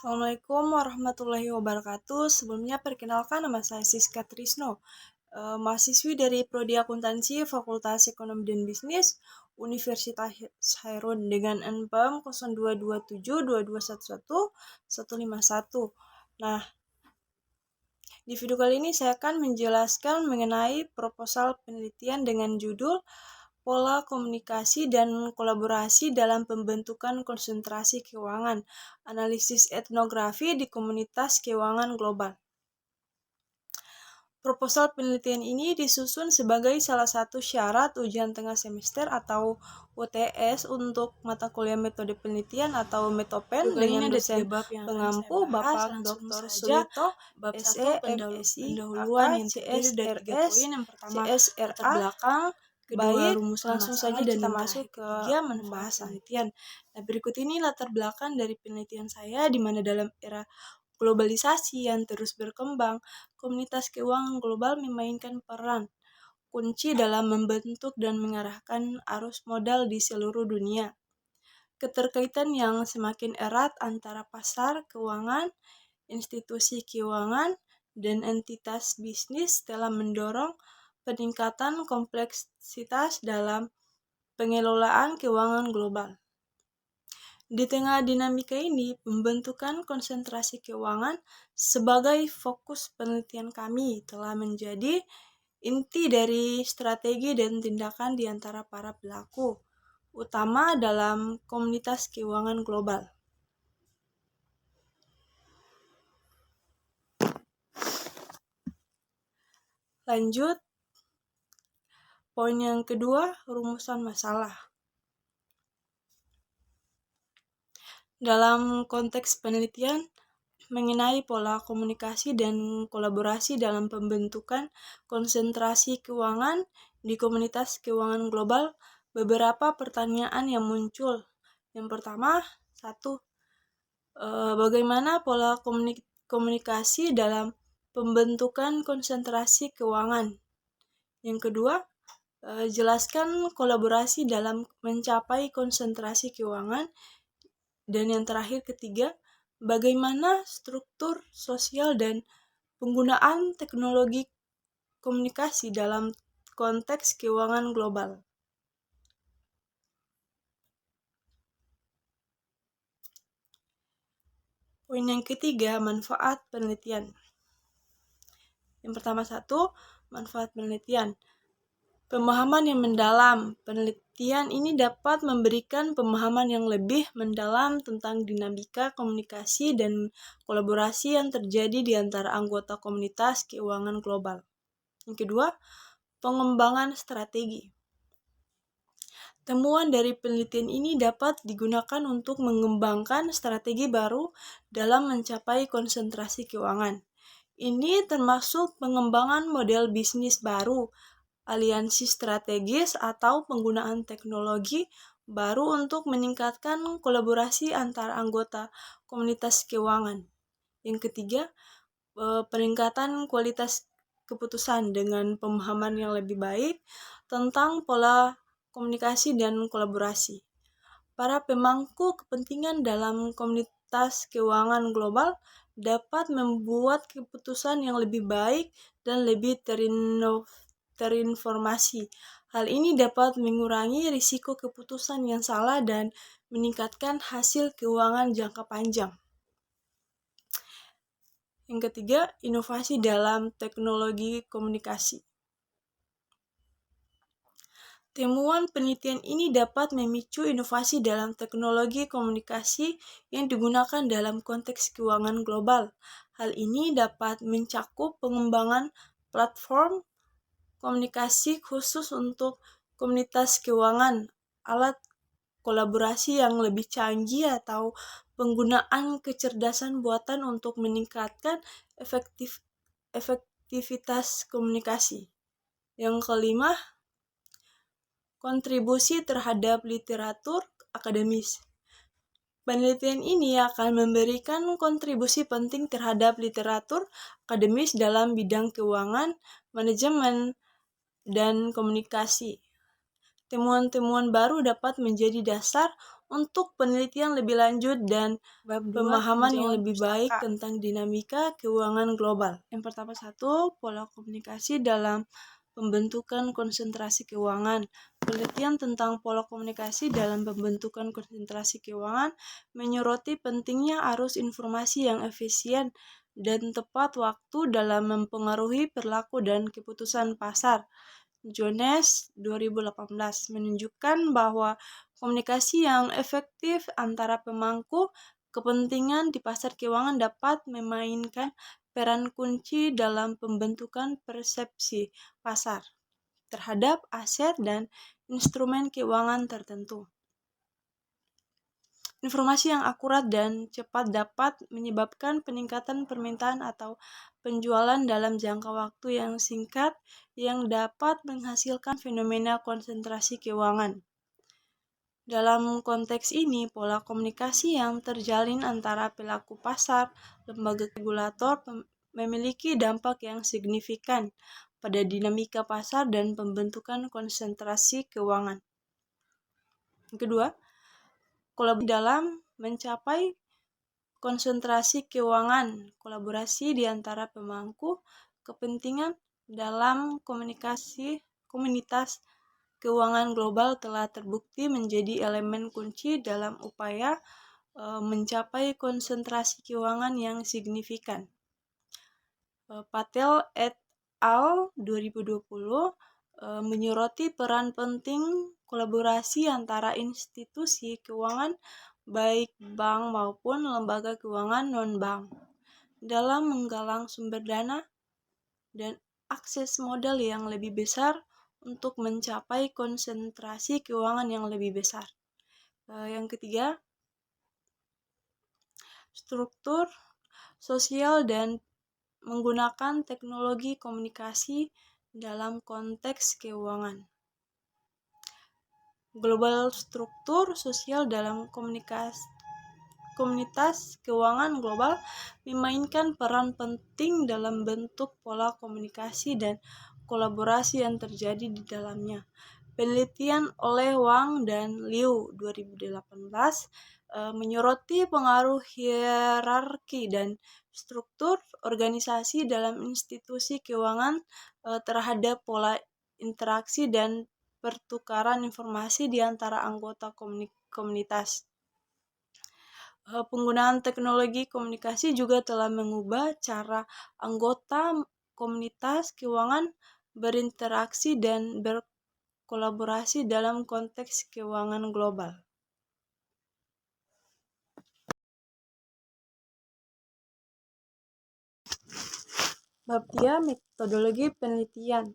Assalamualaikum warahmatullahi wabarakatuh. Sebelumnya perkenalkan nama saya Siska Trisno, mahasiswi dari Prodi Akuntansi Fakultas Ekonomi dan Bisnis Universitas Hairun dengan NPM 0227221151. Nah, di video kali ini saya akan menjelaskan mengenai proposal penelitian dengan judul Pola Komunikasi dan Kolaborasi dalam Pembentukan Konsentrasi Keuangan, Analisis Etnografi di Komunitas Keuangan Global. Proposal penelitian ini disusun sebagai salah satu syarat ujian tengah semester atau UTS untuk mata kuliah metode penelitian atau Metopen dengan dosen pengampu Bapak Dr. Sulito, SE, MSI, pendahuluan yang terdiri dari 3 CSRS, poin. Yang pertama, CSRA, latar belakang, kedua, baik, rumusan langsung masalah, saja dan kita yang masuk ke ketiga, manfaat penelitian. Nah, berikut ini latar belakang dari penelitian saya, di mana dalam era globalisasi yang terus berkembang, komunitas keuangan global memainkan peran kunci dalam membentuk dan mengarahkan arus modal di seluruh dunia. Keterkaitan yang semakin erat antara pasar keuangan, institusi keuangan, dan entitas bisnis telah mendorong peningkatan kompleksitas dalam pengelolaan keuangan global. Di tengah dinamika ini, pembentukan konsentrasi keuangan sebagai fokus penelitian kami telah menjadi inti dari strategi dan tindakan di antara para pelaku utama dalam komunitas keuangan global. Lanjut, poin yang kedua, rumusan masalah. Dalam konteks penelitian mengenai pola komunikasi dan kolaborasi dalam pembentukan konsentrasi keuangan di komunitas keuangan global, beberapa pertanyaan yang muncul. Yang pertama, bagaimana pola komunikasi dalam pembentukan konsentrasi keuangan? Yang kedua, jelaskan kolaborasi dalam mencapai konsentrasi keuangan. Dan yang terakhir, ketiga, bagaimana struktur sosial dan penggunaan teknologi komunikasi dalam konteks keuangan global. Poin yang ketiga, manfaat penelitian. Yang pertama, manfaat penelitian. Pemahaman yang mendalam. Penelitian ini dapat memberikan pemahaman yang lebih mendalam tentang dinamika komunikasi dan kolaborasi yang terjadi di antara anggota komunitas keuangan global. Yang kedua, pengembangan strategi. Temuan dari penelitian ini dapat digunakan untuk mengembangkan strategi baru dalam mencapai konsentrasi keuangan. Ini termasuk pengembangan model bisnis baru, aliansi strategis, atau penggunaan teknologi baru untuk meningkatkan kolaborasi antar anggota komunitas keuangan. Yang ketiga, peningkatan kualitas keputusan dengan pemahaman yang lebih baik tentang pola komunikasi dan kolaborasi. Para pemangku kepentingan dalam komunitas keuangan global dapat membuat keputusan yang lebih baik dan lebih terinformasi. Hal ini dapat mengurangi risiko keputusan yang salah dan meningkatkan hasil keuangan jangka panjang. Yang ketiga, inovasi dalam teknologi komunikasi. Temuan penelitian ini dapat memicu inovasi dalam teknologi komunikasi yang digunakan dalam konteks keuangan global. Hal ini dapat mencakup pengembangan platform komunikasi khusus untuk komunitas keuangan, alat kolaborasi yang lebih canggih, atau penggunaan kecerdasan buatan untuk meningkatkan efektivitas komunikasi. Yang kelima, kontribusi terhadap literatur akademis. Penelitian ini akan memberikan kontribusi penting terhadap literatur akademis dalam bidang keuangan, manajemen, dan komunikasi. Temuan-temuan baru dapat menjadi dasar untuk penelitian lebih lanjut dan pemahaman yang lebih baik tentang dinamika keuangan global. Yang pertama, pola komunikasi dalam pembentukan konsentrasi keuangan. Penelitian tentang pola komunikasi dalam pembentukan konsentrasi keuangan menyoroti pentingnya arus informasi yang efisien dan tepat waktu dalam mempengaruhi perilaku dan keputusan pasar. Jones 2018 menunjukkan bahwa komunikasi yang efektif antara pemangku kepentingan di pasar keuangan dapat memainkan peran kunci dalam pembentukan persepsi pasar terhadap aset dan instrumen keuangan tertentu. Informasi yang akurat dan cepat dapat menyebabkan peningkatan permintaan atau penjualan dalam jangka waktu yang singkat yang dapat menghasilkan fenomena konsentrasi keuangan. Dalam konteks ini, pola komunikasi yang terjalin antara pelaku pasar, lembaga regulator memiliki dampak yang signifikan pada dinamika pasar dan pembentukan konsentrasi keuangan. Yang kedua, kolaborasi dalam mencapai konsentrasi keuangan, kolaborasi di antara pemangku kepentingan dalam komunitas keuangan global telah terbukti menjadi elemen kunci dalam upaya mencapai konsentrasi keuangan yang signifikan. Patel et al. 2020 menyoroti peran penting kolaborasi antara institusi keuangan baik bank maupun lembaga keuangan non-bank dalam menggalang sumber dana dan akses modal yang lebih besar untuk mencapai konsentrasi keuangan yang lebih besar. Yang ketiga, struktur sosial dan menggunakan teknologi komunikasi dalam konteks keuangan. Global struktur sosial dalam komunitas keuangan global memainkan peran penting dalam bentuk pola komunikasi dan kolaborasi yang terjadi di dalamnya. Penelitian oleh Wang dan Liu 2018 menyoroti pengaruh hierarki dan struktur organisasi dalam institusi keuangan terhadap pola interaksi dan pertukaran informasi di antara anggota komunitas. Penggunaan teknologi komunikasi juga telah mengubah cara anggota komunitas keuangan berinteraksi dan berkolaborasi dalam konteks keuangan global. Bab 3, metodologi penelitian.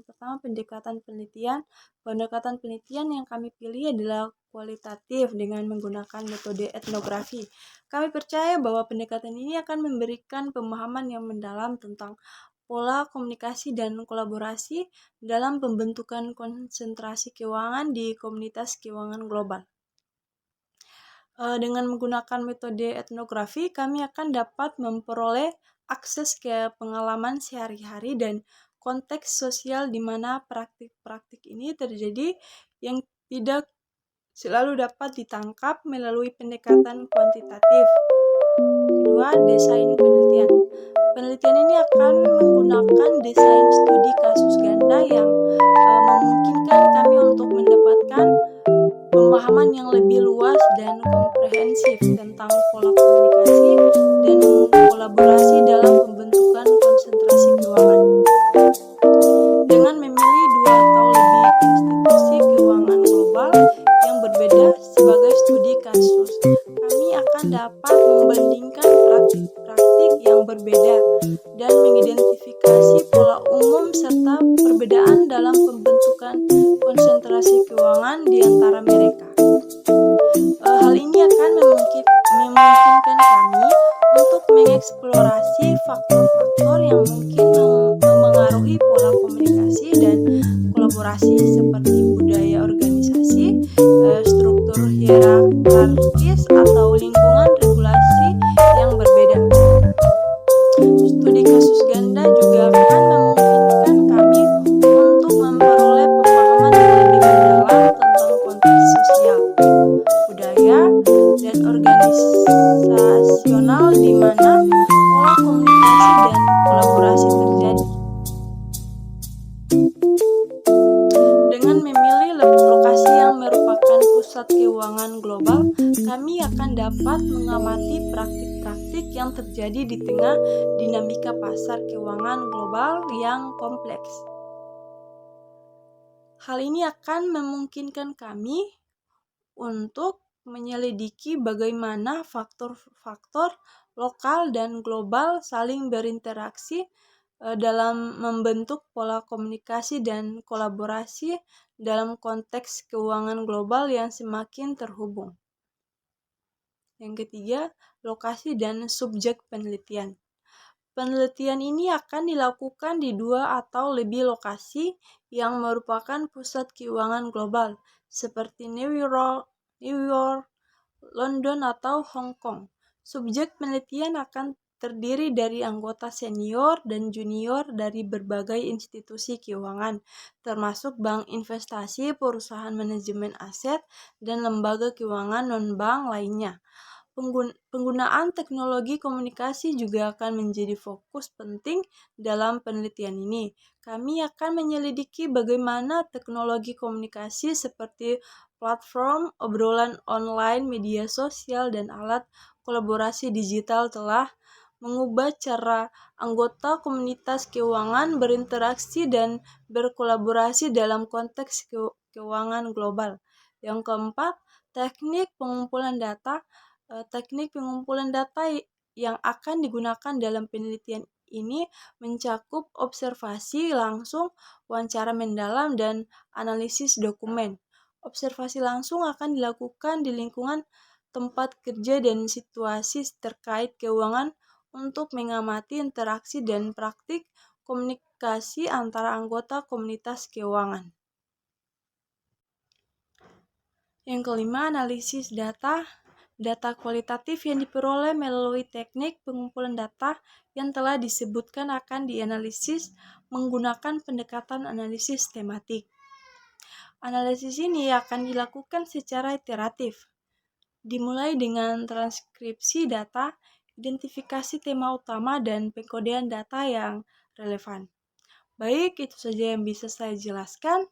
Pertama, pendekatan penelitian. Pendekatan penelitian yang kami pilih adalah kualitatif dengan menggunakan metode etnografi. Kami percaya bahwa pendekatan ini akan memberikan pemahaman yang mendalam tentang pola komunikasi dan kolaborasi dalam pembentukan konsentrasi keuangan di komunitas keuangan global. Dengan menggunakan metode etnografi, kami akan dapat memperoleh akses ke pengalaman sehari-hari dan konteks sosial di mana praktik-praktik ini terjadi yang tidak selalu dapat ditangkap melalui pendekatan kuantitatif. Kedua, desain penelitian. Penelitian ini akan menggunakan desain studi kasus ganda yang memungkinkan kami untuk mendapatkan pemahaman yang lebih luas dan komprehensif tentang pola komunikasi dan kolaborasi dalam pembentukan konsentrasi keuangan. Dengan memilih 2 atau lebih institusi keuangan global yang berbeda sebagai studi kasus, kami akan dapat membandingkan praktik-praktik yang berbeda dan mengidentifikasi pola umum serta perbedaan dalam pembentukan konsentrasi keuangan di antara mereka. Hal ini akan memungkinkan kami untuk mengeksplorasi faktor-faktor yang mungkin memengaruhi pola komunikasi dan kolaborasi seperti budaya organisasi, struktur hierarkis atau lingkungan regulasi yang berbeda. Studi kasus ganda juga akan memungkinkan kami untuk memperoleh pemahaman yang lebih mendalam tentang konteks sosial, pusat keuangan global, kami akan dapat mengamati praktik-praktik yang terjadi di tengah dinamika pasar keuangan global yang kompleks. Hal ini akan memungkinkan kami untuk menyelidiki bagaimana faktor-faktor lokal dan global saling berinteraksi dalam membentuk pola komunikasi dan kolaborasi dalam konteks keuangan global yang semakin terhubung. Yang ketiga, lokasi dan subjek penelitian. Penelitian ini akan dilakukan di 2 atau lebih lokasi yang merupakan pusat keuangan global, seperti New York, London, atau Hong Kong. Subjek penelitian akan terdiri dari anggota senior dan junior dari berbagai institusi keuangan, termasuk bank investasi, perusahaan manajemen aset, dan lembaga keuangan non-bank lainnya. Penggunaan teknologi komunikasi juga akan menjadi fokus penting dalam penelitian ini. Kami akan menyelidiki bagaimana teknologi komunikasi seperti platform, obrolan online, media sosial, dan alat kolaborasi digital telah mengubah cara anggota komunitas keuangan berinteraksi dan berkolaborasi dalam konteks keuangan global. Yang keempat, teknik pengumpulan data. Teknik pengumpulan data yang akan digunakan dalam penelitian ini mencakup observasi langsung, wawancara mendalam, dan analisis dokumen. Observasi langsung akan dilakukan di lingkungan tempat kerja dan situasi terkait keuangan untuk mengamati interaksi dan praktik komunikasi antara anggota komunitas keuangan. Yang kelima, analisis data. Data kualitatif yang diperoleh melalui teknik pengumpulan data yang telah disebutkan akan dianalisis menggunakan pendekatan analisis tematik. Analisis ini akan dilakukan secara iteratif, dimulai dengan transkripsi data, identifikasi tema utama, dan pengkodean data yang relevan. Baik, itu saja yang bisa saya jelaskan.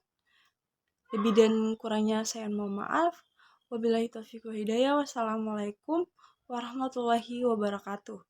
Lebih dan kurangnya saya mohon maaf. Wabillahi taufiq wal hidayah. Wassalamualaikum warahmatullahi wabarakatuh.